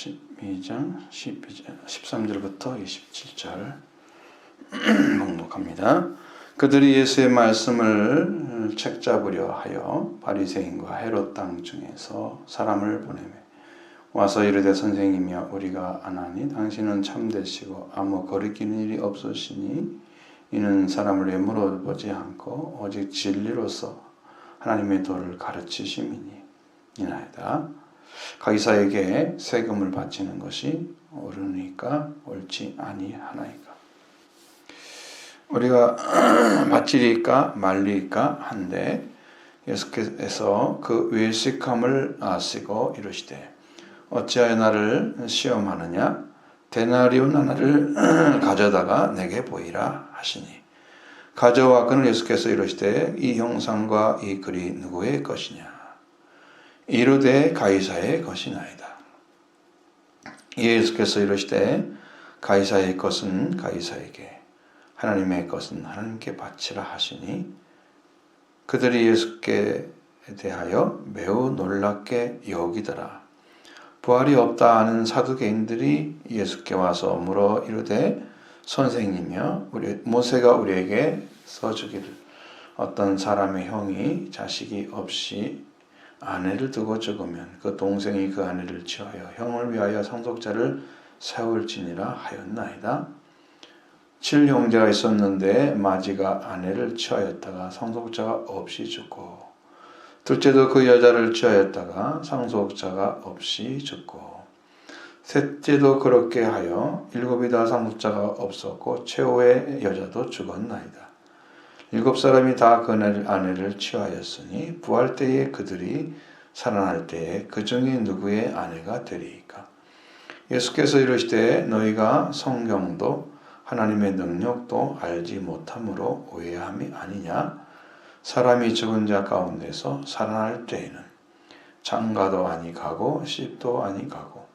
12장 13절부터 27절 봉독합니다. 그들이 예수의 말씀을 책잡으려 하여 바리새인과 헤롯 땅 중에서 사람을 보내매 와서 이르되 선생님이여 우리가 아나니 당신은 참되시고 아무 거리끼는 일이 없으시니 이는 사람을 외모로 보지 않고 오직 진리로서 하나님의 도를 가르치심이니 이나이다. 가이사에게 세금을 바치는 것이 옳으니까 옳지 아니하나이까. 우리가 바치리까 말리까 한데 예수께서 그 외식함을 아시고 이르시되 어찌하여 나를 시험하느냐 데나리온 하나를 가져다가 내게 보이라 하시니 가져와거늘 예수께서 이르시되 이 형상과 이 글이 누구의 것이냐 이르되 가이사의 것이나이다. 예수께서 이르시되 가이사의 것은 가이사에게 하나님의 것은 하나님께 바치라 하시니 그들이 예수께 대하여 매우 놀랍게 여기더라. 부활이 없다 하는 사두개인들이 예수께 와서 물어 이르되 선생님이여 모세가 우리에게 써주기를 어떤 사람의 형이 자식이 없이 아내를 두고 죽으면 그 동생이 그 아내를 취하여 형을 위하여 상속자를 세울지니라 하였나이다. 7형제가 있었는데 마지가 아내를 취하였다가 상속자가 없이 죽고 둘째도 그 여자를 취하였다가 상속자가 없이 죽고 셋째도 그렇게 하여 7이 다 상속자가 없었고 최후의 여자도 죽었나이다. 7사람이 다 그 아내를 취하였으니 부활 때에 그들이 살아날 때에 그 중에 누구의 아내가 되리이까. 예수께서 이르시되 너희가 성경도 하나님의 능력도 알지 못함으로 오해함이 아니냐. 사람이 죽은 자 가운데서 살아날 때에는 장가도 아니 가고 씹도 아니 가고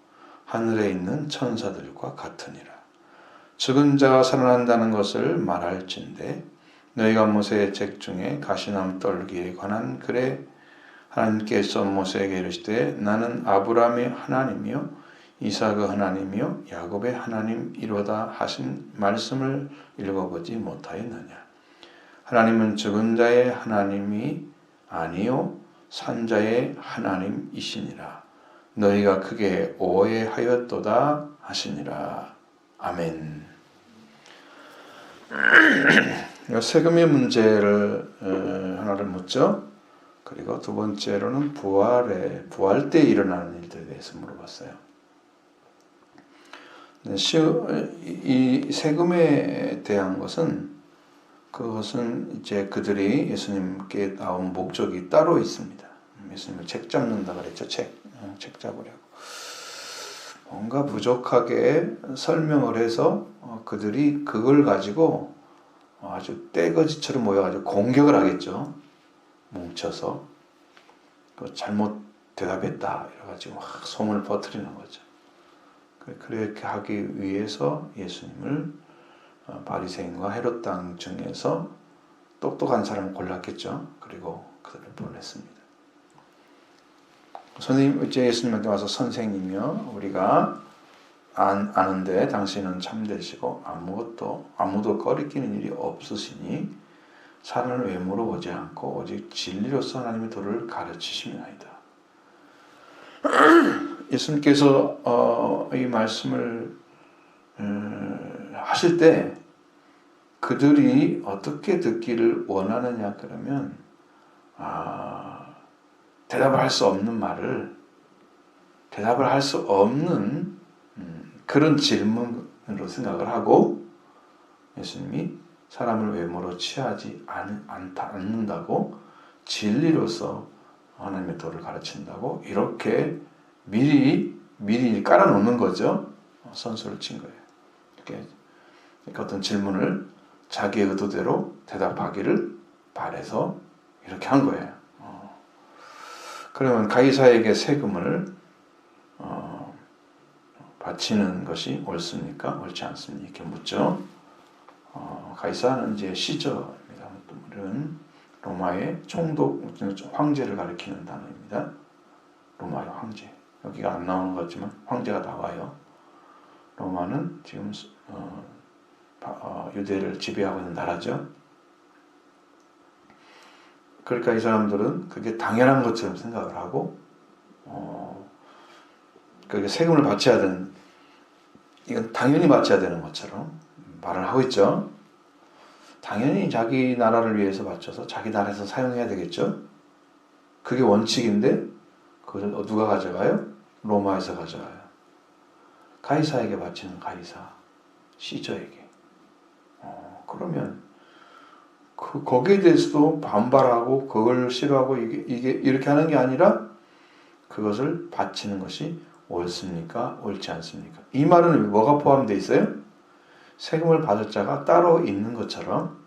하늘에 있는 천사들과 같으니라. 죽은 자가 살아난다는 것을 말할진대 너희가 모세의 책 중에 가시나무 떨기에 관한 글에 하나님께서 모세에게 이르시되 나는 아브라함의 하나님이요 이삭의 하나님이요 야곱의 하나님이로다 하신 말씀을 읽어보지 못하였느냐. 하나님은 죽은 자의 하나님이 아니요 산자의 하나님이시니라. 너희가 크게 오해하였도다 하시니라. 아멘. 세금의 문제를 하나를 묻죠. 그리고 두 번째로는 부활 때 일어나는 일들에 대해서 물어봤어요. 이 세금에 대한 것은 그것은 이제 그들이 예수님께 나온 목적이 따로 있습니다. 예수님을 책 잡는다 그랬죠. 책 잡으려고. 뭔가 부족하게 설명을 해서 그들이 그걸 가지고 아주 떼거지처럼 모여가지고 공격을 하겠죠. 뭉쳐서 잘못 대답했다 이래가지고 막 소문을 퍼뜨리는 거죠. 그렇게 하기 위해서 예수님을 바리새인과 헤롯 땅 중에서 똑똑한 사람을 골랐겠죠. 그리고 그들을 보냈습니다. 선생님, 이제 예수님한테 와서 선생님이요 우리가 아는데 당신은 참되시고 아무도 거리끼는 일이 없으시니 사람을 외모로 보지 않고 오직 진리로서 하나님의 도를 가르치심이나이다. 예수님께서 이 말씀을 하실 때 그들이 어떻게 듣기를 원하느냐 그러면 대답을 할 수 없는 말을 대답을 할 수 없는 그런 질문으로 생각을 하고 예수님이 사람을 외모로 취하지 않는다고 진리로서 하나님의 도를 가르친다고 이렇게 미리 깔아놓는 거죠. 선수를 친 거예요. 이렇게 어떤 질문을 자기의 의도대로 대답하기를 바라서 이렇게 한 거예요. 그러면 가이사에게 세금을 바치는 것이 옳습니까? 옳지 않습니까? 이렇게 묻죠. 가이사는 이제 시저입니다. 로마의 총독, 황제를 가리키는 단어입니다. 로마의 황제. 여기가 안 나오는 것 같지만 황제가 나와요. 로마는 지금 유대를 지배하고 있는 나라죠. 그러니까 이 사람들은 그게 당연한 것처럼 생각을 하고 그게 세금을 바쳐야 되는, 이건 당연히 바쳐야 되는 것처럼 말을 하고 있죠. 당연히 자기 나라를 위해서 바쳐서 자기 나라에서 사용해야 되겠죠. 그게 원칙인데 그걸 누가 가져가요? 로마에서 가져가요. 가이사에게 바치는 가이사, 시저에게. 그러면 거기에 대해서도 반발하고 그걸 싫어하고 이게 이렇게 하는 게 아니라 그것을 바치는 것이 옳습니까? 옳지 않습니까? 이 말은 뭐가 포함되어 있어요? 세금을 받을 자가 따로 있는 것처럼,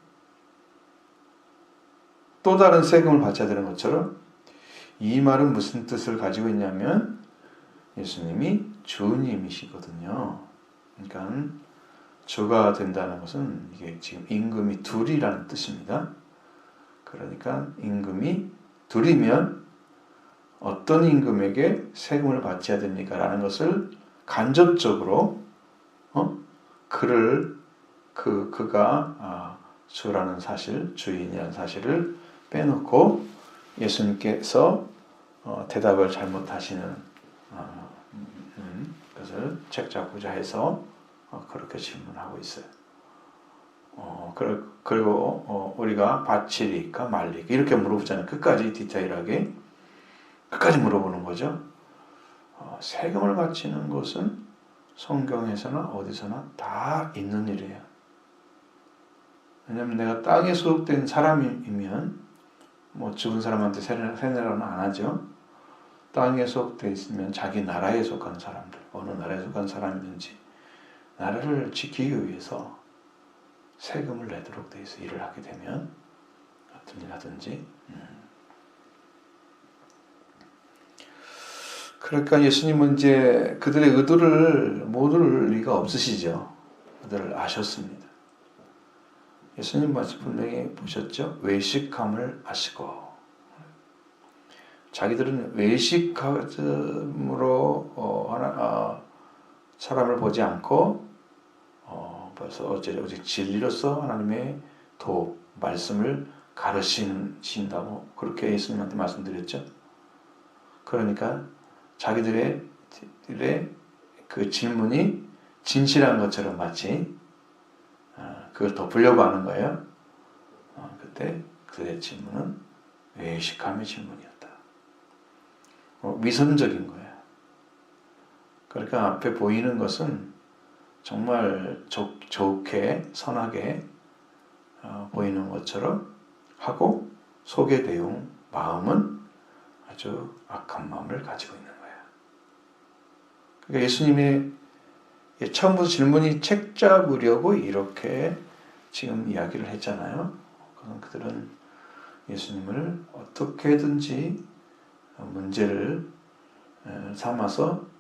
또 다른 세금을 바쳐야 되는 것처럼, 이 말은 무슨 뜻을 가지고 있냐면 예수님이 주님이시거든요. 그러니까 주가 된다는 것은 이게 지금 임금이 둘이라는 뜻입니다. 그러니까 임금이 둘이면 어떤 임금에게 세금을 바쳐야 됩니까? 라는 것을 간접적으로 그가 주라는 사실, 주인이라는 사실을 빼놓고 예수님께서 대답을 잘못하시는 것을 책잡고자 해서 그렇게 질문하고 있어요. 그리고 우리가 바치리까 말리까 이렇게 물어보잖아요. 끝까지 디테일하게 끝까지 물어보는 거죠. 세금을 바치는 것은 성경에서나 어디서나 다 있는 일이에요. 왜냐하면 내가 땅에 소속된 사람이면 죽은 사람한테 세뇌라는 안 하죠. 땅에 소속되어 있으면 자기 나라에 속한 사람들, 어느 나라에 속한 사람이든지 나라를 지키기 위해서 세금을 내도록 돼 있어. 일을 하게 되면 어떤 일 하든지. 그러니까 예수님은 이제 그들의 의도를 모를 리가 없으시죠. 그들을 아셨습니다. 예수님 말씀 분명히 보셨죠. 외식함을 아시고 자기들은 외식함으로 사람을 보지 않고 벌써 어제 진리로서 하나님의 말씀을 가르치신다고 그렇게 예수님한테 말씀드렸죠. 그러니까 자기들의 그 질문이 진실한 것처럼 마치 그걸 덮으려고 하는 거예요. 그때 그들의 질문은 외식함의 질문이었다. 위선적인 거예요. 그러니까 앞에 보이는 것은 정말 좋게 선하게 보이는 것처럼 하고 속의 내용, 마음은 아주 악한 마음을 가지고 있는 거예요. 그러니까 예수님의 처음부터 질문이 책 잡으려고 이렇게 지금 이야기를 했잖아요. 그들은 예수님을 어떻게든지 문제를 삼아서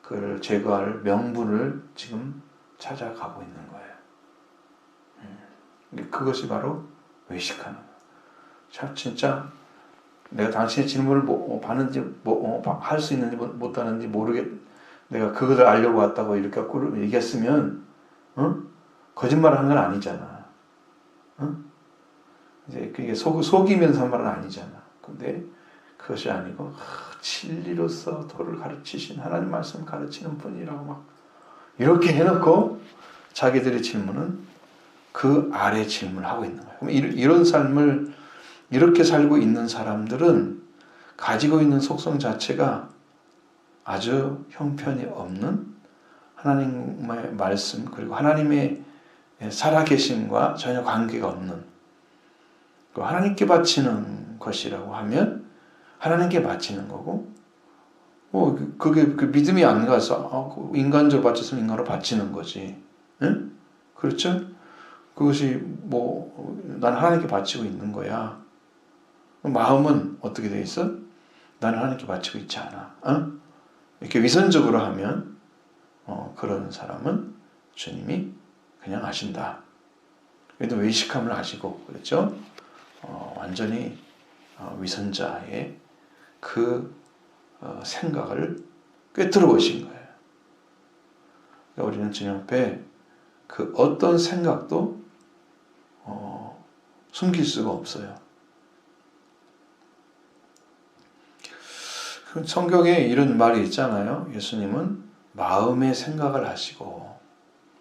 그를 제거할 명분을 지금 찾아가고 있는 거예요. 그것이 바로 외식하는 거예요. 참 진짜 내가 당신의 질문을 받는지 할 수 있는지 못하는지 내가 그것을 알려고 왔다고 이렇게 얘기했으면 거짓말을 한 건 아니잖아. 이제 그게 속이면서 한 말은 아니잖아. 근데 그것이 아니고 진리로서 도를 가르치신 하나님 말씀 가르치는 분이라고 막 이렇게 해놓고 자기들의 질문은 그 아래 질문을 하고 있는 거예요. 그럼 이런 삶을 이렇게 살고 있는 사람들은 가지고 있는 속성 자체가 아주 형편이 없는 하나님의 말씀 그리고 하나님의 살아계심과 전혀 관계가 없는 하나님께 바치는 것이라고 하면 하나님께 바치는 거고 그게 그 믿음이 안 가서 인간적으로 바쳤으면 인간으로 바치는 거지. 응? 그렇죠? 그것이 난 하나님께 바치고 있는 거야. 마음은 어떻게 돼 있어? 나는 하나님께 바치고 있지 않아. 이렇게 위선적으로 하면 그런 사람은 주님이 그냥 아신다. 그래도 외식함을 아시고 그렇죠? 완전히 위선자의 그 생각을 꿰뚫어 보신 거예요. 그러니까 우리는 주님 앞에 그 어떤 생각도 숨길 수가 없어요. 성경에 이런 말이 있잖아요. 예수님은 마음의 생각을 하시고,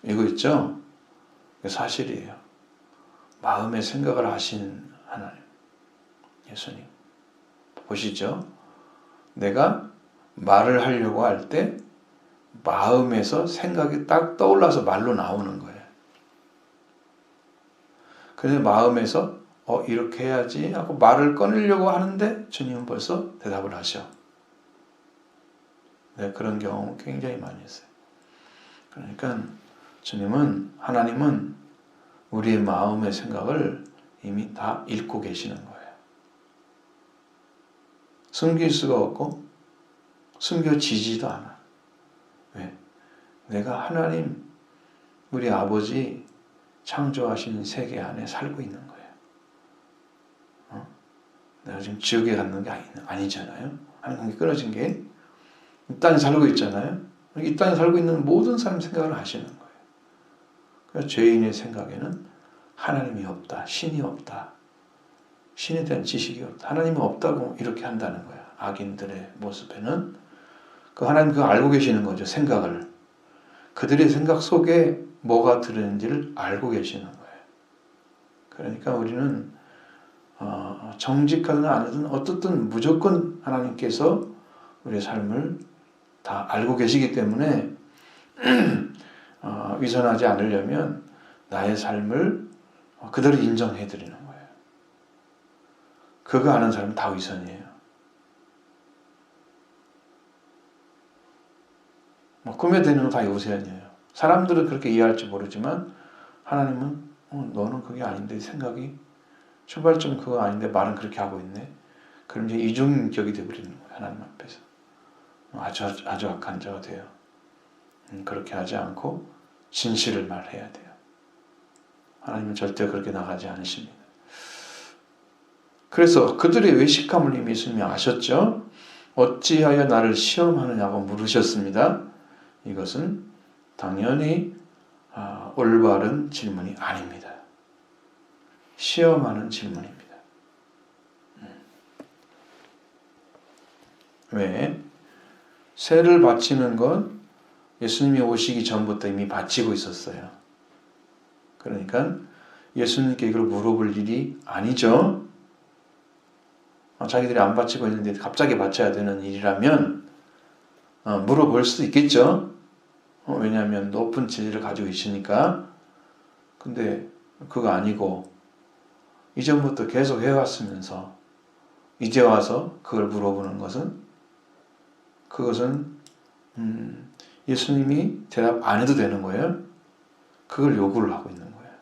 이거 있죠? 사실이에요. 마음의 생각을 하신 하나님, 예수님. 보시죠. 내가 말을 하려고 할 때 마음에서 생각이 딱 떠올라서 말로 나오는 거예요. 그래서 마음에서 이렇게 해야지 하고 말을 꺼내려고 하는데 주님은 벌써 대답을 하셔. 네, 그런 경우 굉장히 많이 있어요. 그러니까 주님은, 하나님은 우리의 마음의 생각을 이미 다 읽고 계시는 거예요. 숨길 수가 없고 숨겨지지도 않아. 왜? 내가 하나님, 우리 아버지 창조하신 세계 안에 살고 있는 거예요. 내가 지금 지옥에 갔는 게 아니잖아요. 하나님 관계 끊어진 게 이 땅에 살고 있잖아요. 이 땅에 살고 있는 모든 사람 생각을 하시는 거예요. 그래서 죄인의 생각에는 하나님이 없다, 신이 없다, 신에 대한 지식이 없다, 하나님이 없다고 이렇게 한다는 거예요. 악인들의 모습에는 그 하나님 그거 알고 계시는 거죠. 생각을. 그들의 생각 속에 뭐가 들어있는지를 알고 계시는 거예요. 그러니까 우리는 정직하든 아니든 어떻든 무조건 하나님께서 우리의 삶을 다 알고 계시기 때문에 위선하지 않으려면 나의 삶을 그대로 인정해 드리는 거예요. 그거 아는 사람은 다 위선이에요. 꾸며대는 건 다 요새아니에요. 사람들은 그렇게 이해할지 모르지만 하나님은 너는 그게 아닌데 생각이 출발점 그거 아닌데 말은 그렇게 하고 있네. 그럼 이제 이중격이 되어버리는 거예요. 하나님 앞에서. 아주 악한 자가 돼요. 그렇게 하지 않고 진실을 말해야 돼요. 하나님은 절대 그렇게 나가지 않으십니다. 그래서 그들의 외식함을 이미 예수님이 아셨죠. 어찌하여 나를 시험하느냐고 물으셨습니다. 이것은 당연히 올바른 질문이 아닙니다. 시험하는 질문입니다. 왜? 세를 바치는 건 예수님이 오시기 전부터 이미 바치고 있었어요. 그러니까 예수님께 이걸 물어볼 일이 아니죠. 자기들이 안 바치고 있는데 갑자기 바쳐야 되는 일이라면 물어볼 수도 있겠죠. 왜냐하면 높은 지위를 가지고 있으니까. 근데 그거 아니고 이전부터 계속 해왔으면서 이제 와서 그걸 물어보는 것은 그것은 예수님이 대답 안 해도 되는 거예요. 그걸 요구를 하고 있는 거예요.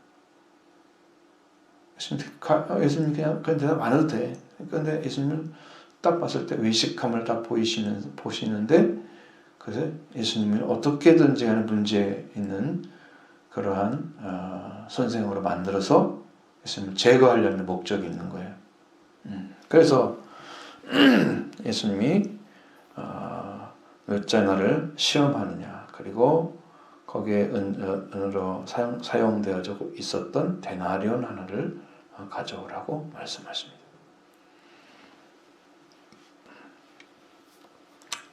예수님 그냥 대답 안 해도 돼. 그런데 예수님은 딱 봤을 때 외식함을 딱 보시는데 그래서 예수님을 어떻게든지 하는 문제 있는 그러한 선생으로 만들어서 예수님을 제거하려는 목적이 있는 거예요. 그래서 예수님이 어찌 나를 시험하느냐, 그리고 거기에 은으로 사용되어 있었던 데나리온 하나를 가져오라고 말씀하십니다.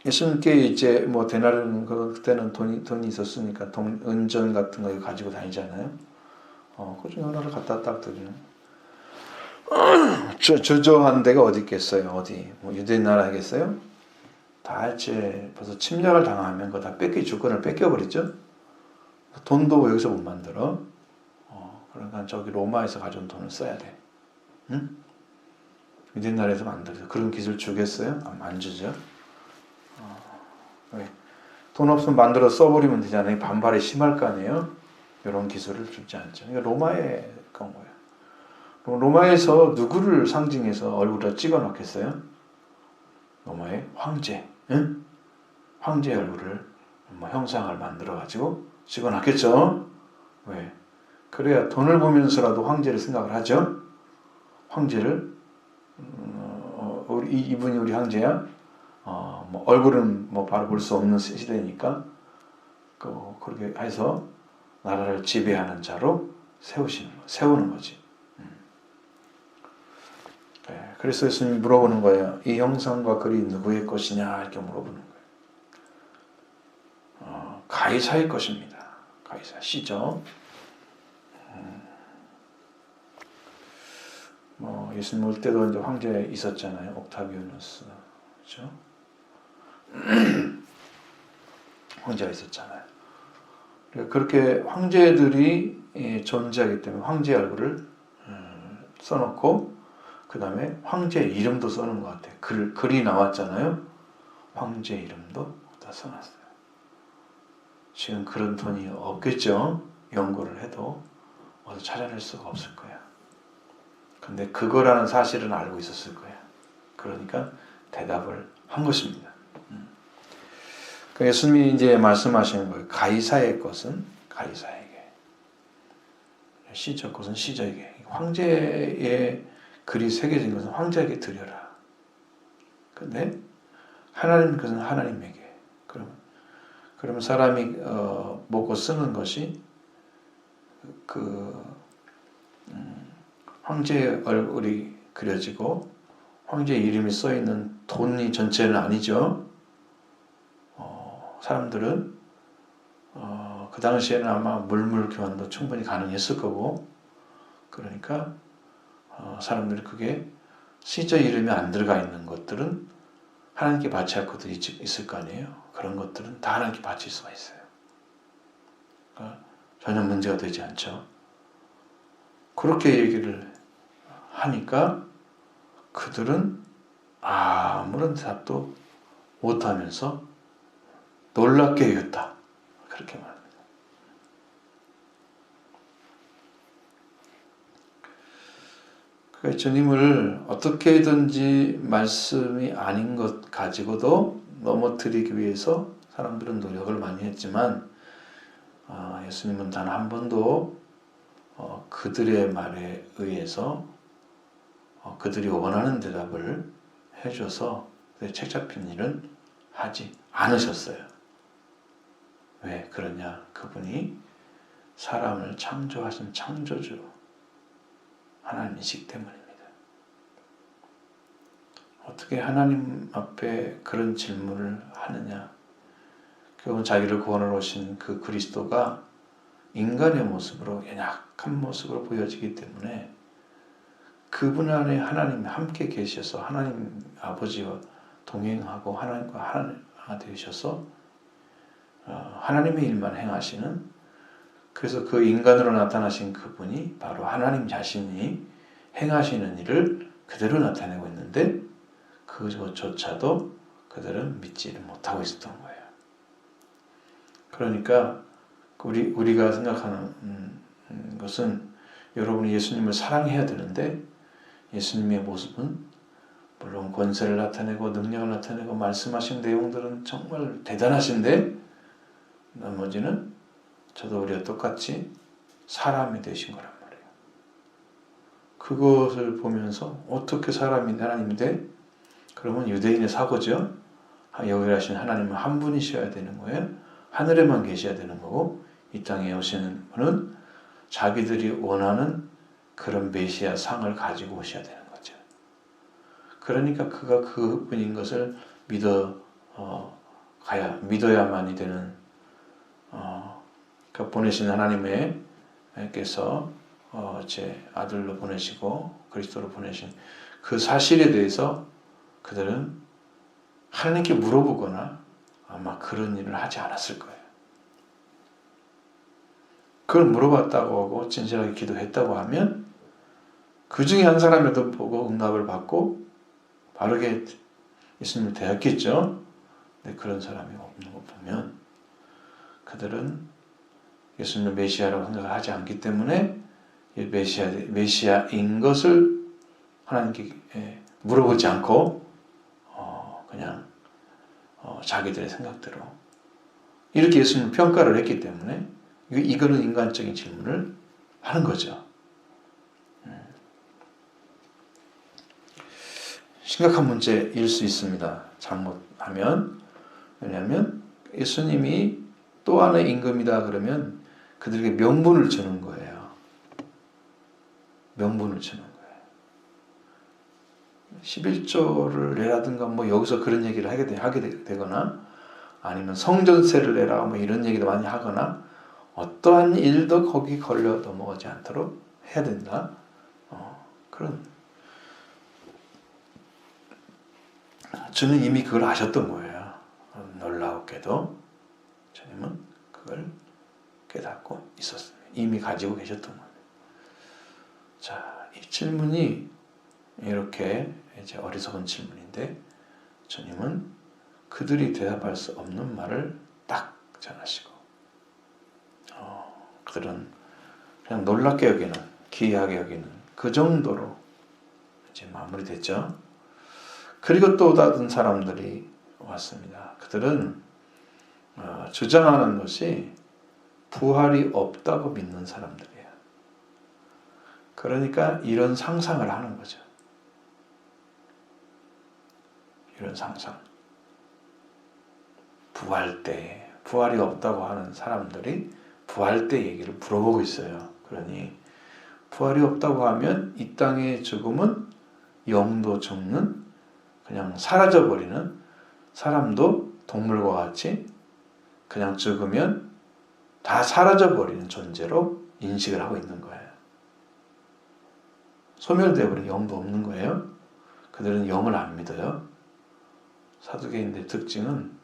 예수님께 이제 데나리온 그때는 돈이 있었으니까 은전 같은 거 가지고 다니잖아요. 그 중에 하나를 갖다 딱 드리는. 저조한 데가 어디 있겠어요? 어디? 유대 나라겠어요? 다 이제 벌써 침략을 당하면 그거 다 주권을 뺏겨버리죠. 돈도 여기서 못 만들어. 그러니까 저기 로마에서 가져온 돈을 써야 돼. 응? 유대 나라에서 만들어서 그런 기술 주겠어요? 안 주죠. 왜? 돈 없으면 만들어 써버리면 되잖아요. 반발이 심할 거 아니에요? 이런 기술을 주지 않죠. 그러니까 로마에 건 거예요. 로마에서 누구를 상징해서 얼굴을 찍어 놓겠어요? 로마의 황제, 응? 황제의 얼굴을 형상을 만들어가지고 찍어 놨겠죠? 왜? 그래야 돈을 보면서라도 황제를 생각을 하죠? 황제를, 이분이 우리 황제야? 뭐 얼굴은 뭐 바로 볼 수 없는 시대니까 그렇게 해서 나라를 지배하는 자로 세우는 거지. 네, 그래서 예수님이 물어보는 거예요. 이 형상과 글이 누구의 것이냐 이렇게 물어보는 거예요. 가이사의 것입니다. 가이사 시죠. 뭐 예수님 올 때도 이제 황제 있었잖아요. 옥타비아누스, 그렇죠? 황제가 있었잖아요. 그렇게 황제들이 존재하기 때문에 황제 얼굴을 써놓고 그 다음에 황제 이름도 써놓은 것 같아요. 글이 나왔잖아요. 황제 이름도 다 써놨어요. 지금 그런 돈이 없겠죠. 연구를 해도 어디 찾아낼 수가 없을 거야. 근데 그거라는 사실은 알고 있었을 거야. 그러니까 대답을 한 것입니다. 예수님이 이제 말씀하시는 거예요. 가이사의 것은 가이사에게, 시적 것은 시적에게, 황제의 글이 새겨진 것은 황제에게 드려라. 근데 하나님 것은 하나님에게. 그러면 사람이 먹고 쓰는 것이 황제의 얼굴이 그려지고 황제 이름이 써 있는 돈이 전체는 아니죠. 사람들은 그 당시에는 아마 물물 교환도 충분히 가능했을 거고, 그러니까 사람들이 그게 시적 이름이 안 들어가 있는 것들은 하나님께 바칠 것들이 있을 거 아니에요. 그런 것들은 다 하나님께 바칠 수가 있어요. 그러니까 전혀 문제가 되지 않죠. 그렇게 얘기를 하니까 그들은 아무런 대답도 못하면서 놀랍게 여겼다. 그렇게 말합니다. 그러니까 주님을 어떻게든지 말씀이 아닌 것 가지고도 넘어뜨리기 위해서 사람들은 노력을 많이 했지만 예수님은 단 한 번도 그들의 말에 의해서 그들이 원하는 대답을 해줘서 책 잡힌 일은 하지 않으셨어요. 왜 그러냐? 그분이 사람을 창조하신 창조주 하나님이시기 때문입니다. 어떻게 하나님 앞에 그런 질문을 하느냐? 결국은 자기를 구원하러 오신 그 그리스도가 인간의 모습으로 연약한 모습으로 보여지기 때문에 그분 안에 하나님이 함께 계셔서 하나님 아버지와 동행하고 하나님과 하나가 되셔서 하나님의 일만 행하시는, 그래서 그 인간으로 나타나신 그분이 바로 하나님 자신이 행하시는 일을 그대로 나타내고 있는데 그것조차도 그들은 믿지를 못하고 있었던 거예요. 그러니까 우리가 생각하는 것은 여러분이 예수님을 사랑해야 되는데 예수님의 모습은 물론 권세를 나타내고 능력을 나타내고 말씀하신 내용들은 정말 대단하신데 나머지는 저도 우리와 똑같이 사람이 되신 거란 말이에요. 그것을 보면서 어떻게 사람이 하나님이 돼? 그러면 유대인의 사고죠. 여기하신 하나님은 한 분이셔야 되는 거예요. 하늘에만 계셔야 되는 거고 이 땅에 오시는 분은 자기들이 원하는 그런 메시아 상을 가지고 오셔야 되는 거죠. 그러니까 그가 그분인 것을 믿어야만이 되는 그 보내신 하나님께서 제 아들로 보내시고 그리스도로 보내신 그 사실에 대해서 그들은 하나님께 물어보거나 아마 그런 일을 하지 않았을 거예요. 그걸 물어봤다고 하고 진실하게 기도했다고 하면 그 중에 한 사람이라도 보고 응답을 받고 바르게 예수님을 대했겠죠. 근데 그런 사람이 없는 거 보면 그들은 예수님을 메시아라고 생각을 하지 않기 때문에 메시아인 것을 하나님께 물어보지 않고 그냥 자기들의 생각대로 이렇게 예수님을 평가를 했기 때문에 이거는 인간적인 질문을 하는 거죠. 심각한 문제일 수 있습니다. 잘못하면. 왜냐하면 예수님이 또 하나의 임금이다 그러면 그들에게 명분을 주는 거예요. 명분을 주는 거예요. 11조를 내라든가 뭐 여기서 그런 얘기를 하게 되거나 아니면 성전세를 내라 뭐 이런 얘기도 많이 하거나 어떠한 일도 거기 걸려 넘어가지 않도록 해야 된다. 그런 주는 이미 그걸 아셨던 거예요. 놀라웠게도 주님은 그걸 깨닫고 있었습니다. 이미 가지고 계셨던 거예요. 자, 이 질문이 이렇게 이제 어리석은 질문인데 주님은 그들이 대답할 수 없는 말을 딱 전하시고 그들은 그냥 놀랍게 여기는 기이하게 여기는 그 정도로 이제 마무리됐죠. 그리고 또 다른 사람들이 왔습니다. 그들은 주장하는 것이 부활이 없다고 믿는 사람들이에요. 그러니까 이런 상상을 하는 거죠. 이런 상상. 부활 때, 부활이 없다고 하는 사람들이 부활 때 얘기를 물어보고 있어요. 그러니 부활이 없다고 하면 이 땅의 죽음은 영도 죽는 그냥 사라져버리는 사람도 동물과 같이 그냥 죽으면 다 사라져버리는 존재로 인식을 하고 있는 거예요. 소멸되어버린 영도 없는 거예요. 그들은 영을 안 믿어요. 사두개인들의 특징은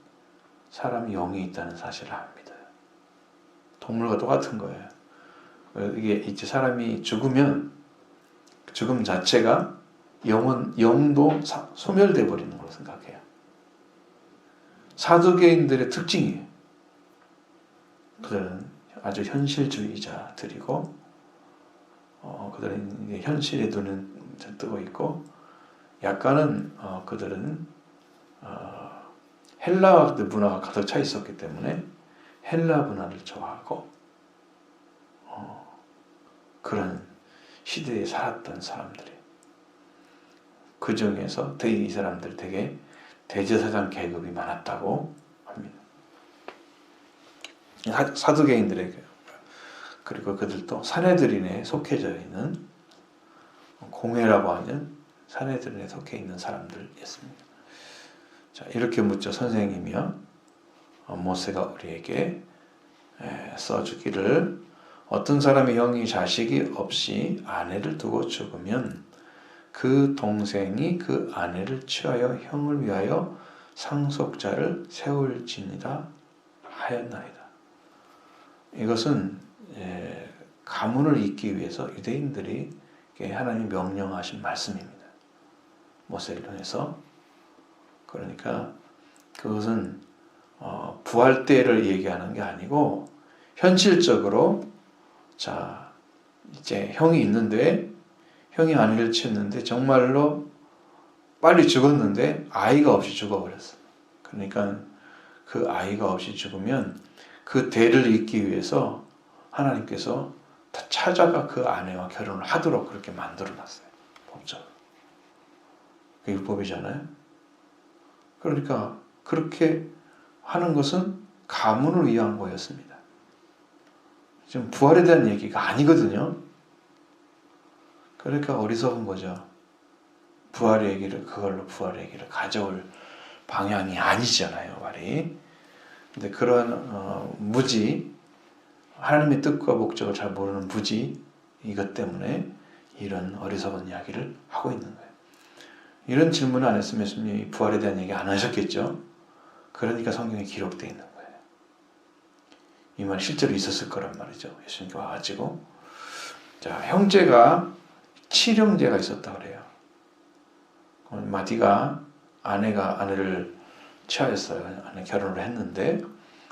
사람이 영이 있다는 사실을 안 믿어요. 동물과 똑같은 거예요. 이게 이제 사람이 죽으면 죽음 자체가 영도 소멸돼 버리는 걸로 생각해요. 사두개인들의 특징이에요. 그들은 아주 현실주의자들이고, 그들은 현실에 눈은 뜨고 있고, 약간은 그들은 헬라 문화가 가득 차 있었기 때문에 헬라 문화를 좋아하고 그런 시대에 살았던 사람들이 그 중에서 이 사람들 되게 대제사장 계급이 많았다고 합니다. 사두개인들에게 그리고 그들도 사내들인에 속해져 있는 공회라고 하는 사내들인에 속해 있는 사람들이었습니다. 자, 이렇게 묻죠. 선생님이요. 모세가 우리에게 써주기를 어떤 사람이 형이 자식이 없이 아내를 두고 죽으면 그 동생이 그 아내를 취하여 형을 위하여 상속자를 세울지니라 하였나이다. 이것은 가문을 잇기 위해서 유대인들이 하나님 명령하신 말씀입니다. 모세를 통해서. 그러니까 그것은 부활 때를 얘기하는 게 아니고 현실적으로 자 이제 형이 있는데 형이 아내를 취했는데 정말로 빨리 죽었는데 아이가 없이 죽어버렸어. 그러니까 그 아이가 없이 죽으면 그 대를 잇기 위해서 하나님께서 다 찾아가 그 아내와 결혼을 하도록 그렇게 만들어놨어요. 법적으로. 그 율법이잖아요. 그러니까 그렇게 하는 것은 가문을 위한 거였습니다. 지금 부활에 대한 얘기가 아니거든요. 그러니까 어리석은 거죠. 부활 얘기를 그걸로 부활 얘기를 가져올 방향이 아니잖아요, 말이. 근데 그런 무지, 하나님의 뜻과 목적을 잘 모르는 무지 이것 때문에 이런 어리석은 이야기를 하고 있는 거예요. 이런 질문을 안 했으면 예수님이 부활에 대한 얘기 안 하셨겠죠. 그러니까 성경에 기록되어 있는 거예요. 이 말이 실제로 있었을 거란 말이죠. 예수님께 와가지고 자 형제가 7형제가 있었다 그래요. 마디가 아내를 취하였어요. 아내 결혼을 했는데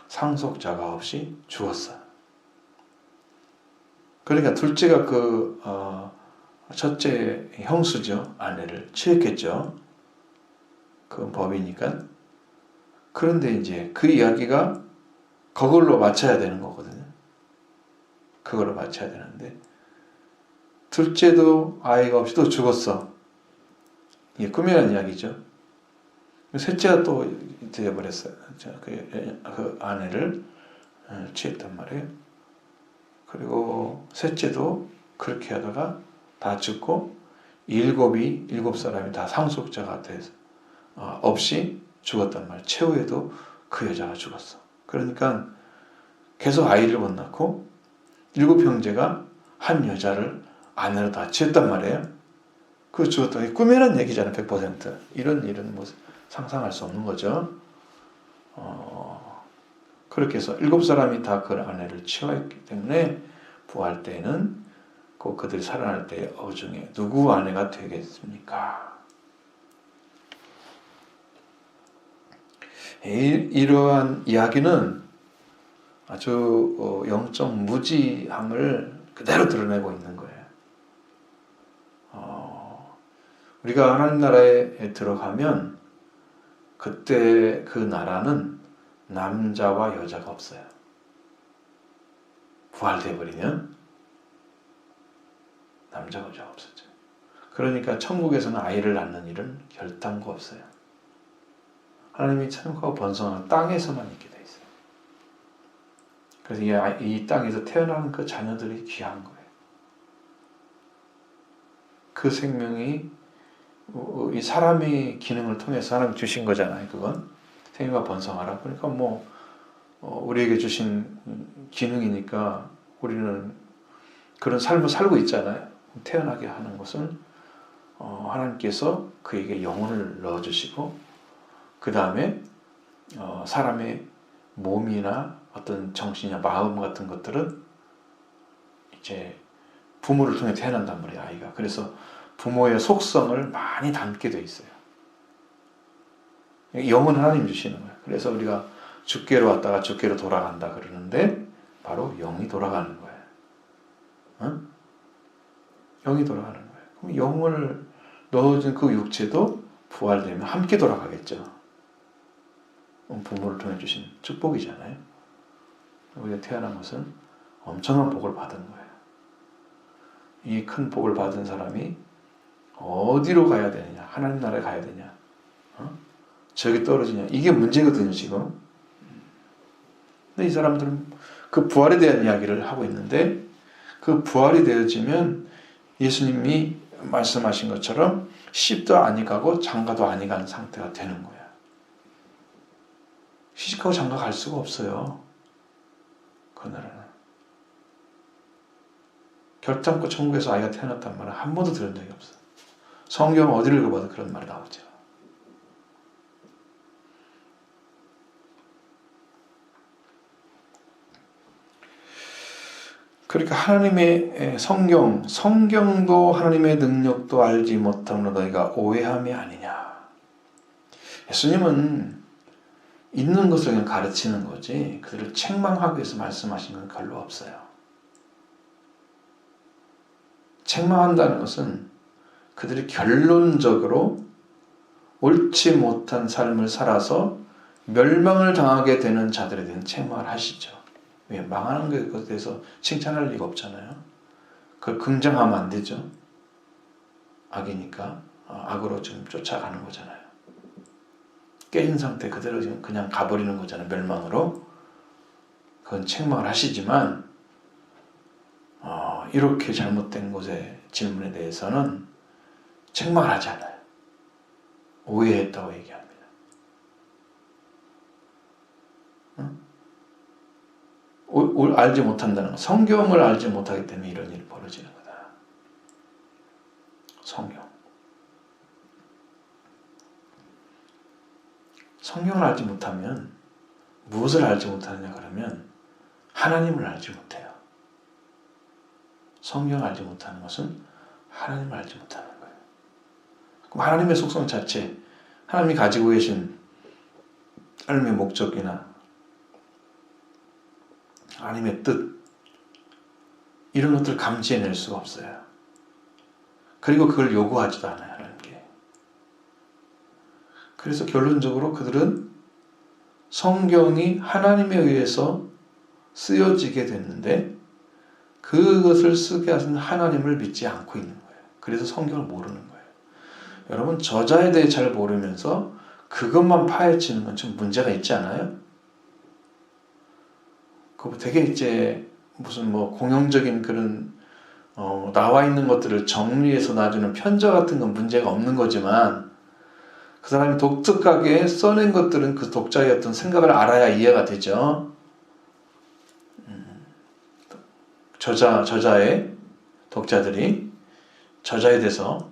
상속자가 없이 죽었어요. 그러니까 둘째가 첫째 형수죠. 아내를 취했겠죠. 그건 법이니까. 그런데 이제 그 이야기가 그걸로 맞춰야 되는 거거든요. 그걸로 맞춰야 되는데 둘째도 아이가 없이 또 죽었어. 이게 꿈이라는 이야기죠. 셋째가 또 되어버렸어요. 그 아내를 취했단 말이에요. 그리고 셋째도 그렇게 하다가 다 죽고 일곱 사람이 다 상속자가 돼서 없이 죽었단 말이에요. 최후에도 그 여자가 죽었어. 그러니까 계속 아이를 못 낳고 일곱 형제가 한 여자를 아내로 다 취했단 말이에요. 그 죽었던 꿈이라는 얘기잖아요. 100%. 이런 일은 뭐 상상할 수 없는 거죠. 그렇게 해서 일곱 사람이 다 그 아내를 취했기 때문에 부활 때에는 꼭 그들이 살아날 때의 어중에 누구 아내가 되겠습니까? 이러한 이야기는 아주 영적 무지함을 그대로 드러내고 있는 거예요. 우리가 하나님 나라에 들어가면 그때 그 나라는 남자와 여자가 없어요. 부활돼 버리면 남자와 여자가 없어져요. 그러니까 천국에서는 아이를 낳는 일은 결단코 없어요. 하나님이 천국하고 번성하는 땅에서만 있게 돼 있어요. 그래서 이 땅에서 태어나는 그 자녀들이 귀한 거예요. 그 생명이 이 사람의 기능을 통해서 하나님 주신 거잖아요. 그건 생명과 번성하라. 그러니까 우리에게 주신 기능이니까 우리는 그런 삶을 살고 있잖아요. 태어나게 하는 것은 하나님께서 그에게 영혼을 넣어주시고 그 다음에 사람의 몸이나 어떤 정신이나 마음 같은 것들은 이제 부모를 통해 태어난단 말이에요. 아이가. 그래서 부모의 속성을 많이 담게 돼 있어요. 영은 하나님 주시는 거예요. 그래서 우리가 주께로 왔다가 주께로 돌아간다 그러는데 바로 영이 돌아가는 거예요. 응? 영이 돌아가는 거예요. 그럼 영을 넣어준 그 육체도 부활되면 함께 돌아가겠죠. 부모를 통해 주신 축복이잖아요. 우리가 태어난 것은 엄청난 복을 받은 거예요. 이 큰 복을 받은 사람이 어디로 가야 되느냐? 하나님 나라에 가야 되냐? 저기 떨어지냐? 이게 문제거든요, 지금. 근데 이 사람들은 그 부활에 대한 이야기를 하고 있는데 그 부활이 되어지면 예수님이 말씀하신 것처럼 시집도 아니 가고 장가도 아니 간 상태가 되는 거야. 시집가고 장가 갈 수가 없어요. 그 나라는. 결단코 천국에서 아이가 태어났단 말은 한 번도 들은 적이 없어요. 성경 어디를 읽어봐도 그런 말이 나오죠. 그러니까 하나님의 성경도 하나님의 능력도 알지 못함으로 너희가 오해함이 아니냐. 예수님은 있는 것을 그냥 가르치는 거지 그들을 책망하기 위해서 말씀하신 건 별로 없어요. 책망한다는 것은 그들이 결론적으로 옳지 못한 삶을 살아서 멸망을 당하게 되는 자들에 대한 책망을 하시죠. 왜? 망하는 것에 대해서 칭찬할 리가 없잖아요. 그걸 긍정하면 안 되죠. 악이니까 악으로 지금 쫓아가는 거잖아요. 깨진 상태 그대로 지금 그냥 가버리는 거잖아요. 멸망으로. 그건 책망을 하시지만 이렇게 잘못된 것의 질문에 대해서는 책망을 하지 않아요. 오해했다고 얘기합니다. 알지 못한다는 것. 성경을 알지 못하기 때문에 이런 일이 벌어지는 거다. 성경을 알지 못하면 무엇을 알지 못하느냐 그러면 하나님을 알지 못해요. 성경을 알지 못하는 것은 하나님을 알지 못하는 거예요. 그럼 하나님의 속성 자체, 하나님이 가지고 계신 하나님의 목적이나 하나님의 뜻 이런 것들을 감지해낼 수가 없어요. 그리고 그걸 요구하지도 않아요. 하나님께. 그래서 결론적으로 그들은 성경이 하나님에 의해서 쓰여지게 됐는데 그것을 쓰게 하신 하나님을 믿지 않고 있는 거예요. 그래서 성경을 모르는 거예요. 여러분 저자에 대해 잘 모르면서 그것만 파헤치는 건 좀 문제가 있지 않아요? 그거 되게 이제 무슨 뭐 공용적인 그런 나와 있는 것들을 정리해서 놔주는 편저 같은 건 문제가 없는 거지만 그 사람이 독특하게 써낸 것들은 그 독자의 어떤 생각을 알아야 이해가 되죠. 저자의 독자들이 저자에 대해서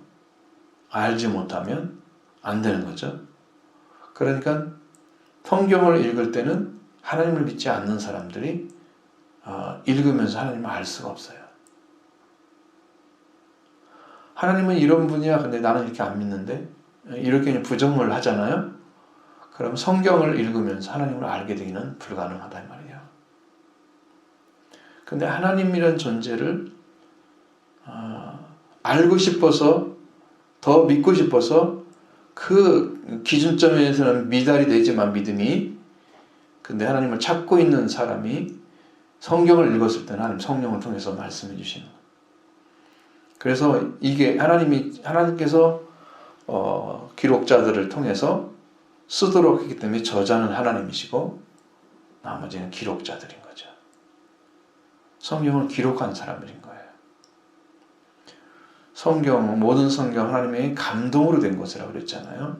알지 못하면 안 되는 거죠. 그러니까 성경을 읽을 때는 하나님을 믿지 않는 사람들이 읽으면서 하나님을 알 수가 없어요. 하나님은 이런 분이야. 근데 나는 이렇게 안 믿는데 이렇게 부정을 하잖아요. 그럼 성경을 읽으면서 하나님을 알게 되기는 불가능하다 이 말이에요. 근데 하나님이란 존재를 알고 싶어서 더 믿고 싶어서 그 기준점에서는 미달이 되지만 믿음이 근데 하나님을 찾고 있는 사람이 성경을 읽었을 때는 하나님 성령을 통해서 말씀해 주시는 거예요. 그래서 이게 하나님께서 기록자들을 통해서 쓰도록 했기 때문에 저자는 하나님이시고 나머지는 기록자들인 거죠. 성경을 기록한 사람들인 거예요. 모든 성경 하나님의 감동으로 된 것이라고 그랬잖아요.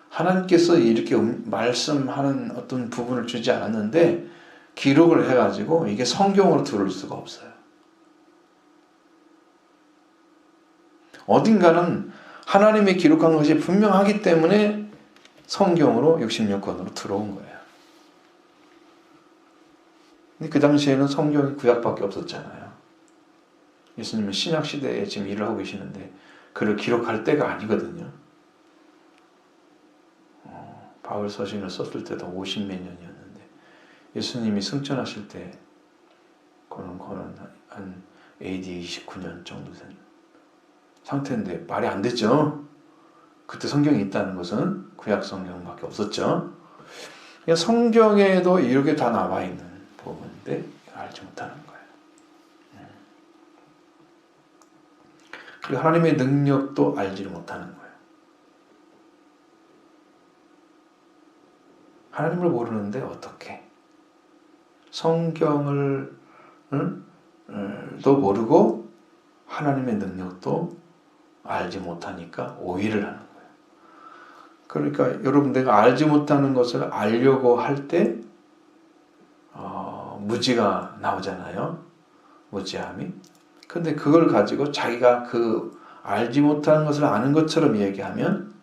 하나님께서 이렇게 말씀하는 어떤 부분을 주지 않았는데 기록을 해가지고 이게 성경으로 들을 수가 없어요. 어딘가는 하나님이 기록한 것이 분명하기 때문에 성경으로 66권으로 들어온 거예요. 근데 그 당시에는 성경이 구약밖에 없었잖아요. 예수님은 신약 시대에 지금 일을 하고 계시는데 그를 기록할 때가 아니거든요. 바울 서신을 썼을 때도 50몇 년이었는데 예수님이 승천하실 때 그는 한 AD 29년 정도 된 상태인데 말이 안 됐죠. 그때 성경이 있다는 것은 구약 성경밖에 없었죠. 그냥 성경에도 이렇게 다 나와 있는 부분인데 알지 못하는 거예요. 그리고 하나님의 능력도 알지를 못하는 거예요. 하나님을 모르는데 어떻게? 성경을 도 모르고 하나님의 능력도 알지 못하니까 오해를 하는 거예요. 그러니까 여러분 내가 알지 못하는 것을 알려고 할 때 무지가 나오잖아요. 무지함이. 근데 그걸 가지고 자기가 그 알지 못하는 것을 아는 것처럼 얘기하면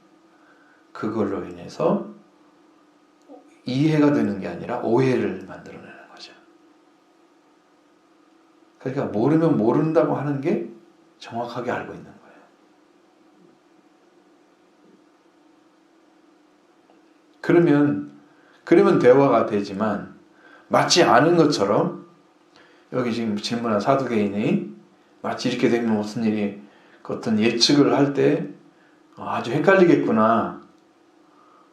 그걸로 인해서 이해가 되는 게 아니라 오해를 만들어내는 거죠. 그러니까 모르면 모른다고 하는 게 정확하게 알고 있는 거예요. 그러면 대화가 되지만 마치 아는 것처럼 여기 지금 질문한 사두개인이 마치 이렇게 되면 무슨 일이 어떤 예측을 할 때 아주 헷갈리겠구나.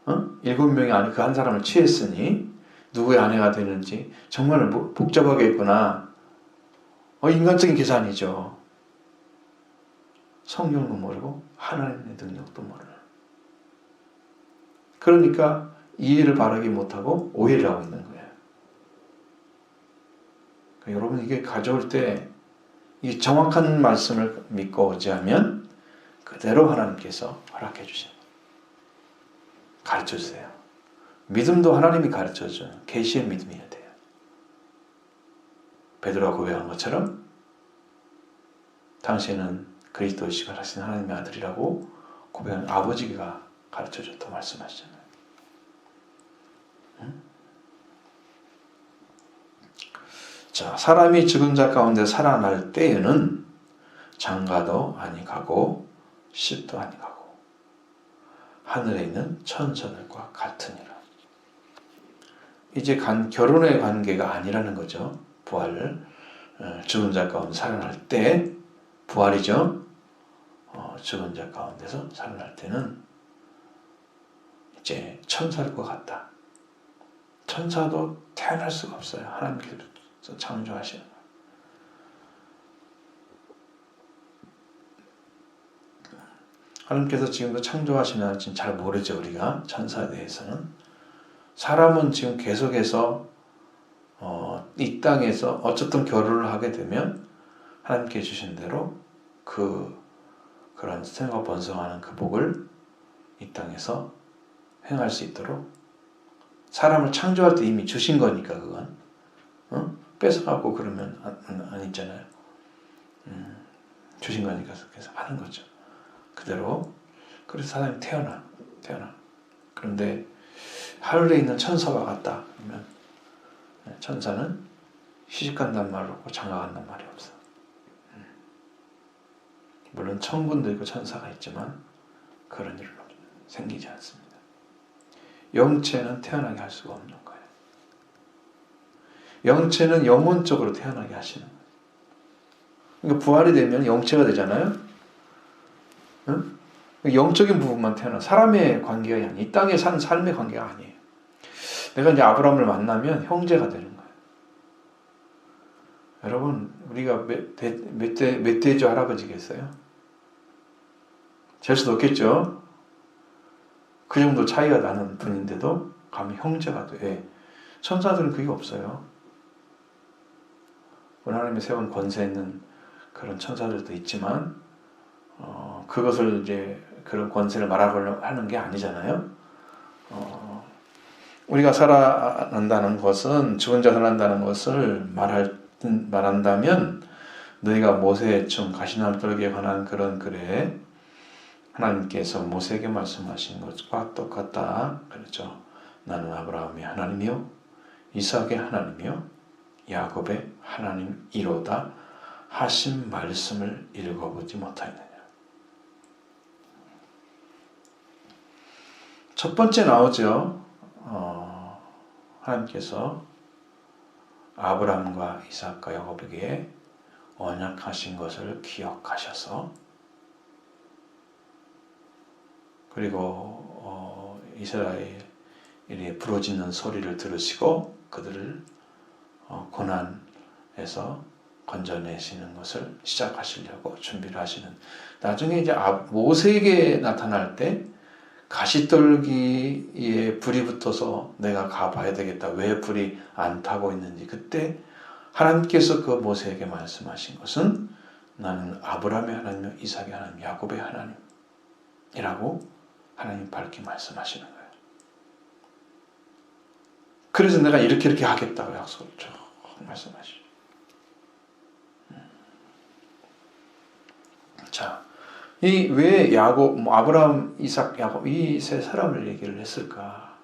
7명이 아니 그 한 사람을 취했으니 누구의 아내가 되는지 정말 복잡하겠구나. 인간적인 계산이죠. 성경도 모르고 하나님의 능력도 모르는. 그러니까 이해를 바르게 못하고 오해를 하고 있는 거예요. 그러니까 여러분 이게 가져올 때 이 정확한 말씀을 믿고 오지 하면 그대로 하나님께서 허락해 주십니다. 가르쳐 주세요. 믿음도 하나님이 가르쳐 주는 계시의 믿음이어야 돼요. 베드로가 고백한 것처럼 당신은 그리스도이시가 하신 하나님의 아들이라고 고백한 아버지가 가르쳐 줬다고 말씀하시잖아요. 자, 사람이 죽은 자 가운데 살아날 때에는 장가도 아니 가고 십도 아니 가고 하늘에 있는 천사들과 같으니라. 이제 결혼의 관계가 아니라는 거죠. 부활을 죽은 자 가운데 살아날 때 부활이죠. 죽은 자 가운데서 살아날 때는 이제 천사들과 같다. 천사도 태어날 수가 없어요. 하나님께서 창조하시는 거예요. 하나님께서 지금도 창조하시나 지금 잘 모르죠. 우리가 천사에 대해서는. 사람은 지금 계속해서 이 땅에서 어쨌든 결혼을 하게 되면 하나님께 주신 대로 그런 생과 번성하는 그 복을 이 땅에서 행할 수 있도록 사람을 창조할 때 이미 주신 거니까 그건 뺏어갖고 그러면 안 있잖아요. 주신 거니까 그래서 하는 거죠. 그대로. 그래서 사람이 태어나. 그런데 하늘에 있는 천사와 같다. 그러면 천사는 시집간다는 말이 없고 장가간다는 말이 없어. 물론 천군도 있고 천사가 있지만 그런 일은 생기지 않습니다. 영체는 태어나게 할 수가 없는 거예요. 영체는 영혼적으로 태어나게 하시는 거예요. 그러니까 부활이 되면 영체가 되잖아요. 응? 영적인 부분만 태어나. 사람의 관계가 아니에요. 이 땅에 사는 삶의 관계가 아니에요. 내가 이제 아브라함을 만나면 형제가 되는 거예요. 여러분, 우리가 몇 대죠 할아버지겠어요? 될 수도 없겠죠? 그 정도 차이가 나는 분인데도 감히 형제가 돼. 천사들은 그게 없어요. 하나님의 세운 권세 있는 그런 천사들도 있지만, 그것을 이제 그런 권세를 말하려고 하는 게 아니잖아요. 우리가 살아난다는 것은, 죽은 자 살아난다는 것을 말한다면, 너희가 모세의 춤, 가시나무 떨기에 관한 그런 글에 하나님께서 모세에게 말씀하신 것과 똑같다. 그렇죠. 나는 아브라함의 하나님이요, 이삭의 하나님이요, 야곱의 하나님이로다 하신 말씀을 읽어보지 못하였느냐. 첫 번째 나오죠. 하나님께서 아브라함과 이삭과 야곱에게 언약하신 것을 기억하셔서, 그리고 이스라엘이 부르짖는 소리를 들으시고 그들을 고난에서 건져내시는 것을 시작하시려고 준비를 하시는. 나중에 이제 모세에게 나타날 때 가시떨기에 불이 붙어서 내가 가봐야 되겠다. 왜 불이 안 타고 있는지. 그때 하나님께서 그 모세에게 말씀하신 것은 나는 아브라함의 하나님, 이삭의 하나님, 야곱의 하나님이라고 하나님 밝게 말씀하시는 거예요. 그래서 내가 이렇게 하겠다고 약속을 쭉 말씀하시죠. 자, 왜 아브라함, 이삭, 야곱 이 세 사람을 얘기를 했을까?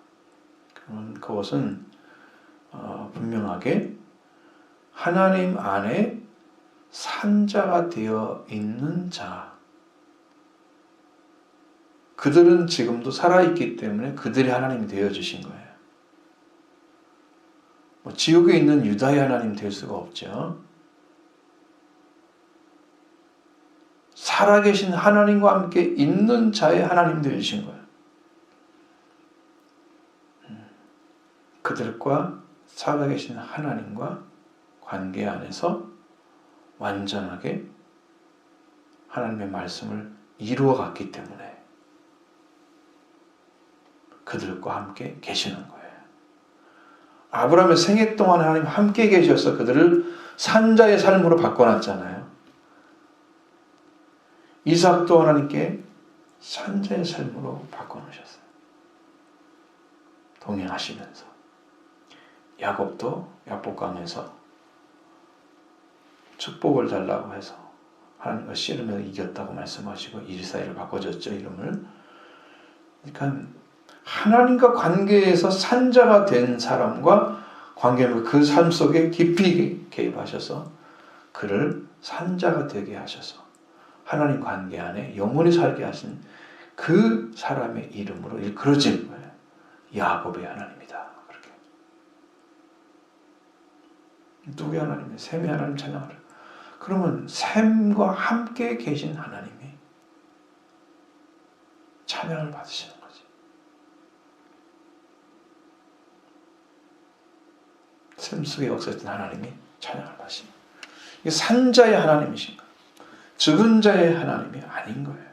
그러면 그것은 분명하게 하나님 안에 산자가 되어 있는 자, 그들은 지금도 살아있기 때문에 그들이 하나님이 되어주신 거예요. 지옥에 있는 유다의 하나님 될 수가 없죠. 살아계신 하나님과 함께 있는 자의 하나님 되어주신 거예요. 그들과 살아계신 하나님과 관계 안에서 완전하게 하나님의 말씀을 이루어갔기 때문에 그들과 함께 계시는 거예요. 아브라함의 생애 동안 하나님 함께 계셔서 그들을 산자의 삶으로 바꿔놨잖아요. 이삭도 하나님께 산자의 삶으로 바꿔놓으셨어요. 동행하시면서. 야곱도 야복강에서 축복을 달라고 해서 하나님과 씨름에서 이겼다고 말씀하시고 이스라엘을 바꿔줬죠, 이름을. 그러니까 하나님과 관계에서 산자가 된 사람과 관계하면 그 삶 속에 깊이 개입하셔서 그를 산자가 되게 하셔서 하나님 관계 안에 영원히 살게 하신 그 사람의 이름으로 일컬어진 거예요. 야곱의 하나님이다. 그렇게. 누구의 하나님이에요? 셈의 하나님 찬양하라. 그러면 셈과 함께 계신 하나님이 찬양을 받으시는 거지. 셈 속에 역사했던 하나님이 찬양을 받으시는 거예요. 이게 산자의 하나님이신가? 죽은 자의 하나님이 아닌 거예요.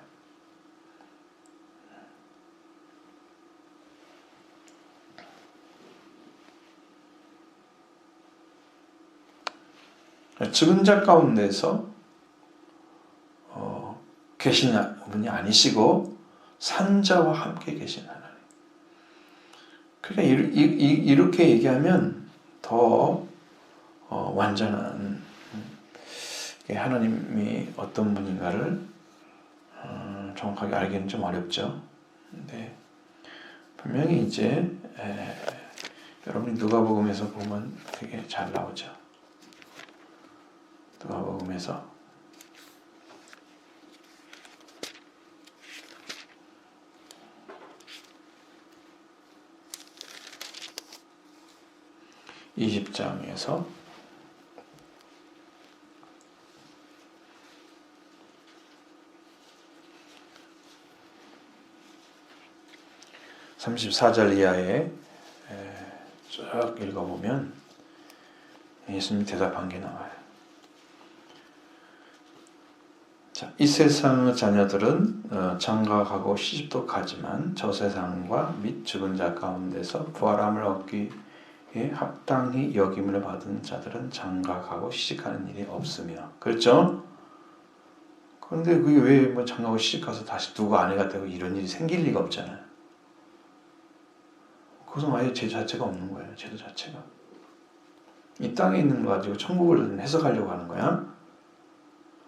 죽은 자 가운데서 계신 분이 아니시고 산자와 함께 계신 하나님. 그러니까 이렇게 얘기하면 더 완전한 하나님이 어떤 분인가를 정확하게 알기는 좀 어렵죠. 근데 분명히 이제 여러분이 누가복음에서 보면 되게 잘 나오죠. 누가복음에서 20장에서 34절 이하에 쭉 읽어보면 예수님이 대답한 게 나와요. 자, 이 세상의 자녀들은 장가가고 시집도 가지만 저 세상과 및 죽은 자 가운데서 부활함을 얻기에 합당히 여김을 받은 자들은 장가가고 시집가는 일이 없으며. 그렇죠? 그런데 그게 왜 뭐 장가가고 시집가서 다시 누구 아내가 되고 이런 일이 생길 리가 없잖아요. 그것은 아예 제 자체가 없는 거예요. 제도 자체가. 이 땅에 있는 거 가지고 천국을 해석하려고 하는 거야.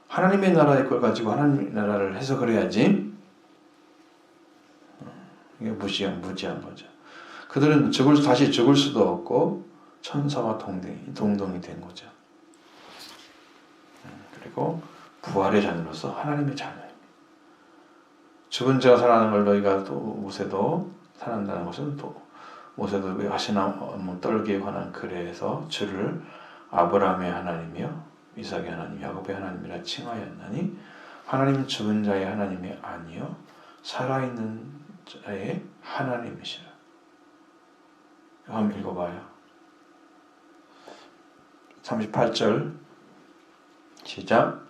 하나님의 나라의 걸 가지고 하나님의 나라를 해석을 해야지. 이게 무지한 거죠. 그들은 다시 죽을 수도 없고 천사와 동등이 된 거죠. 그리고 부활의 자녀로서 하나님의 자녀입니다. 죽은 자가 살아나는 걸 너희가 또 모세도 살아난다는 것은 또 모세도 가시나무 떨기에 관한 글에서 주를 아브라함의 하나님이요 이삭의 하나님 야곱의 하나님이라 칭하였나니 하나님은 죽은 자의 하나님이 아니요 살아있는 자의 하나님이시라. 한번 읽어봐요. 38절 시작.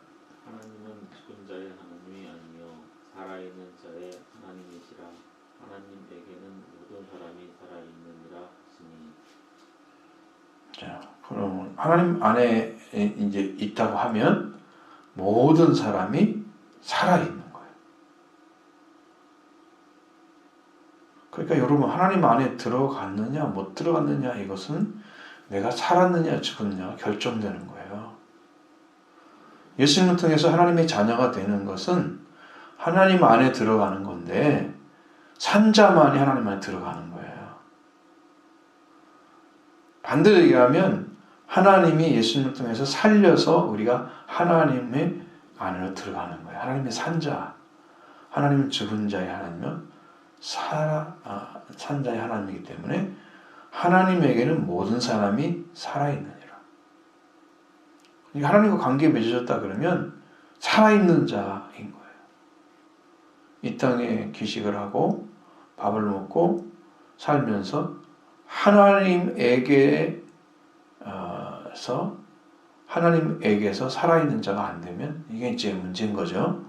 하나님은 죽은 자의 하나님이 아니요 살아있는 자의 하나님이시라. 하나님에게는 모든 사람이 살아있느니라 하시니. 자, 그럼 하나님 안에 이제 있다고 하면 모든 사람이 살아있는 거예요. 그러니까 여러분 하나님 안에 들어갔느냐 못 들어갔느냐 이것은 내가 살았느냐 죽었느냐가 결정되는 거예요. 예수님을 통해서 하나님의 자녀가 되는 것은 하나님 안에 들어가는 건데 산자만이 하나님 안에 들어가는 거예요. 반대로 얘기하면 하나님이 예수님을 통해서 살려서 우리가 하나님의 안으로 들어가는 거예요. 하나님의 산자, 하나님은 죽은 자의 하나님이며 산자의 하나님이기 때문에 하나님에게는 모든 사람이 살아있느니라. 하나님과 관계에 맺어졌다 그러면 살아있는 자인 거예요. 이 땅에 기식을 하고 밥을 먹고 살면서 하나님에게서 살아있는 자가 안 되면 이게 이제 문제인 거죠.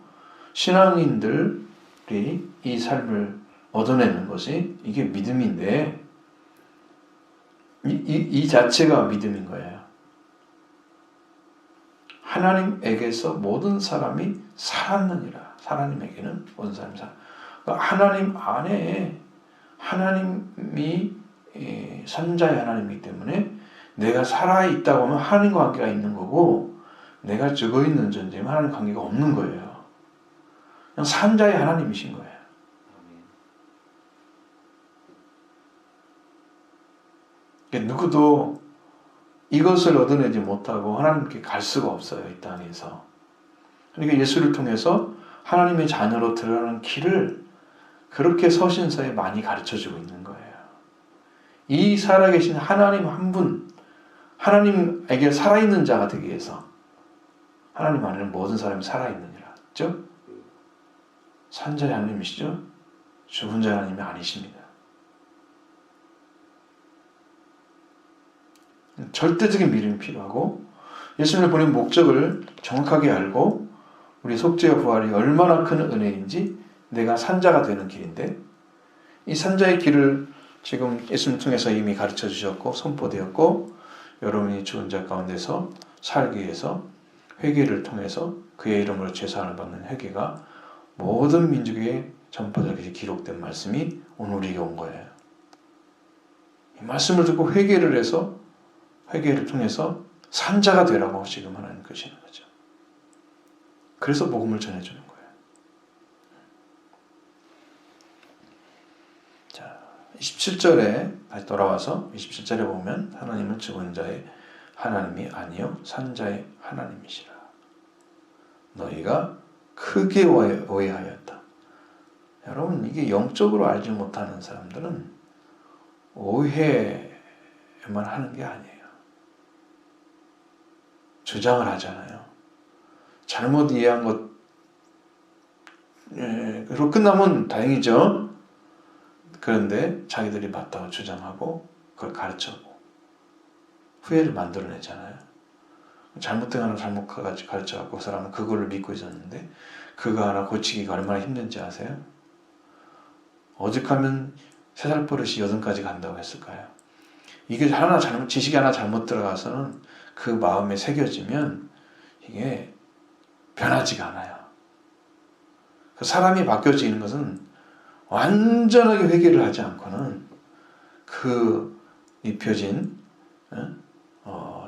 신앙인들이 이 삶을 얻어내는 것이 이게 믿음인데 이 자체가 믿음인 거예요. 하나님에게서 모든 사람이 살았느니라. 하나님에게는 모든 사람이 그러니까 하나님 안에 하나님이 산자의 하나님이기 때문에 내가 살아있다고 하면 하나님과 관계가 있는 거고 내가 죽어있는 존재면 하나님 관계가 없는 거예요. 그냥 산자의 하나님이신 거예요. 그러니까 누구도 이것을 얻어내지 못하고 하나님께 갈 수가 없어요. 이 땅에서. 그러니까 예수를 통해서 하나님의 자녀로 들어가는 길을 그렇게 서신서에 많이 가르쳐주고 있는 거예요. 이 살아계신 하나님 한 분, 하나님에게 살아있는 자가 되기 위해서 하나님 안에는 모든 사람이 살아있느니라. 그렇죠? 산자의 하나님이시죠? 죽은 자의 하나님이 아니십니다. 절대적인 믿음이 필요하고 예수님을 보낸 목적을 정확하게 알고 우리 속죄와 부활이 얼마나 큰 은혜인지 내가 산자가 되는 길인데 이 산자의 길을 지금 예수님을 통해서 이미 가르쳐 주셨고 선포되었고 여러분이 죽은 자 가운데서 살기 위해서 회개를 통해서 그의 이름으로 죄사함을 받는 회개가 모든 민족에 전파되게 기록된 말씀이 오늘 우리에게 온 거예요. 이 말씀을 듣고 회개를 해서 회개를 통해서 산자가 되라고 지금 하나님 그러시는 거죠. 그래서 복음을 전해주는 거예요. 자, 27절에 다시 돌아와서 27절에 보면 하나님은 죽은 자의 하나님이 아니요 산자의 하나님이시라. 너희가 크게 오해하였다. 여러분 이게 영적으로 알지 못하는 사람들은 오해만 하는 게 아니에요. 주장을 하잖아요. 잘못 이해한 것으로 끝나면 다행이죠. 그런데 자기들이 맞다고 주장하고 그걸 가르쳐고 후회를 만들어내잖아요. 잘못된 하나 잘못 가르쳐갖고 그 사람은 그걸로 믿고 있었는데 그거 하나 고치기가 얼마나 힘든지 아세요? 오죽하면 3살 버릇이 8까지 간다고 했을까요? 이게 지식이 하나 잘못 들어가서는 그 마음에 새겨지면 이게 변하지가 않아요. 그 사람이 바뀌어지는 것은 완전하게 회개를 하지 않고는 그 입혀진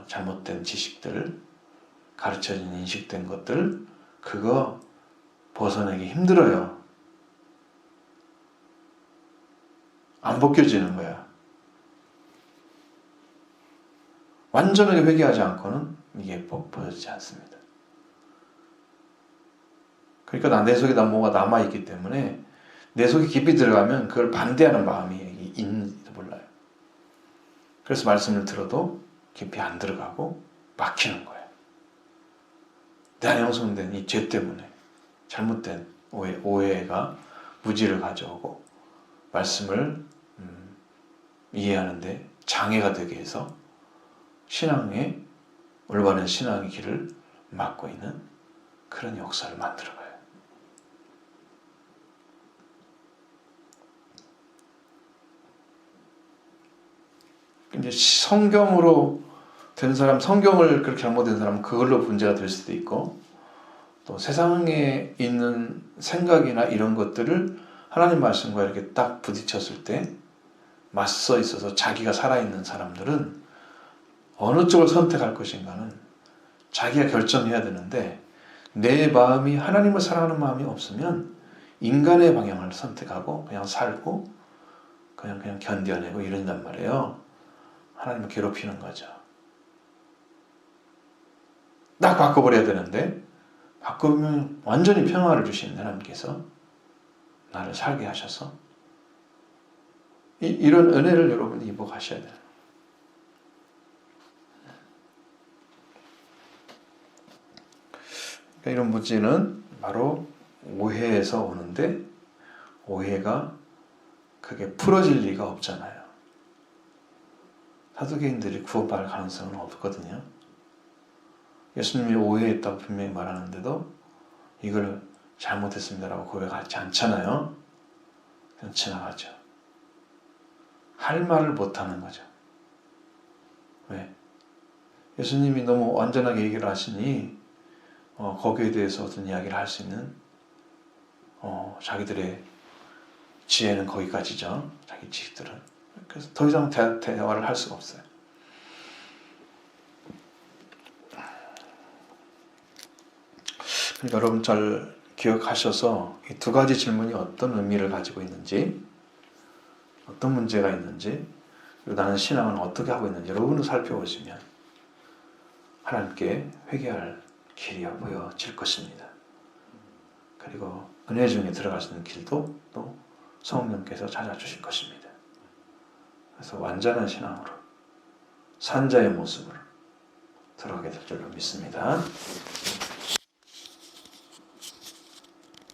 잘못된 지식들, 가르쳐진 인식된 것들 그거 벗어내기 힘들어요. 안 벗겨지는 거야. 완전하게 회개하지 않고는 이게 벗어지지 않습니다. 그러니까 내 속에 뭐가 남아있기 때문에 내 속에 깊이 들어가면 그걸 반대하는 마음이 있는지도 몰라요. 그래서 말씀을 들어도 깊이 안 들어가고 막히는 거예요. 내 안에 형성된 이 죄 때문에 잘못된 오해가 무지를 가져오고 말씀을 이해하는데 장애가 되게 해서 올바른 신앙의 길을 막고 있는 그런 역사를 만들어가요. 이제 성경으로 된 사람, 성경을 그렇게 잘못된 사람은 그걸로 문제가 될 수도 있고, 또 세상에 있는 생각이나 이런 것들을 하나님 말씀과 이렇게 딱 부딪혔을 때 맞서 있어서 자기가 살아있는 사람들은 어느 쪽을 선택할 것인가는 자기가 결정해야 되는데, 내 마음이 하나님을 사랑하는 마음이 없으면 인간의 방향을 선택하고 그냥 살고 그냥 견뎌내고 이런단 말이에요. 하나님을 괴롭히는 거죠. 딱 바꿔버려야 되는데 바꾸면 완전히 평화를 주시는 하나님께서 나를 살게 하셔서 이런 은혜를 여러분이 입어가셔야 돼요. 그러니까 이런 문제는 바로 오해에서 오는데, 오해가 그게 풀어질 리가 없잖아요. 사두개인들이 구원받을 가능성은 없거든요. 예수님이 오해했다고 분명히 말하는데도 이걸 잘못했습니다라고 고백하지 않잖아요. 그냥 지나가죠. 할 말을 못하는 거죠. 왜? 예수님이 너무 완전하게 얘기를 하시니 거기에 대해서 어떤 이야기를 할 수 있는 자기들의 지혜는 거기까지죠. 자기 지식들은. 그래서 더 이상 대화를 할 수가 없어요. 그러니까 여러분 잘 기억하셔서 이 2가지 질문이 어떤 의미를 가지고 있는지, 어떤 문제가 있는지, 그리고 나는 신앙은 어떻게 하고 있는지 여러분을 살펴보시면 하나님께 회개할 길이 보여질 것입니다. 그리고 은혜 중에 들어갈 수 있는 길도 또 성령께서 찾아주실 것입니다. 그래서 완전한 신앙으로 산자의 모습으로 들어가게 될 줄로 믿습니다.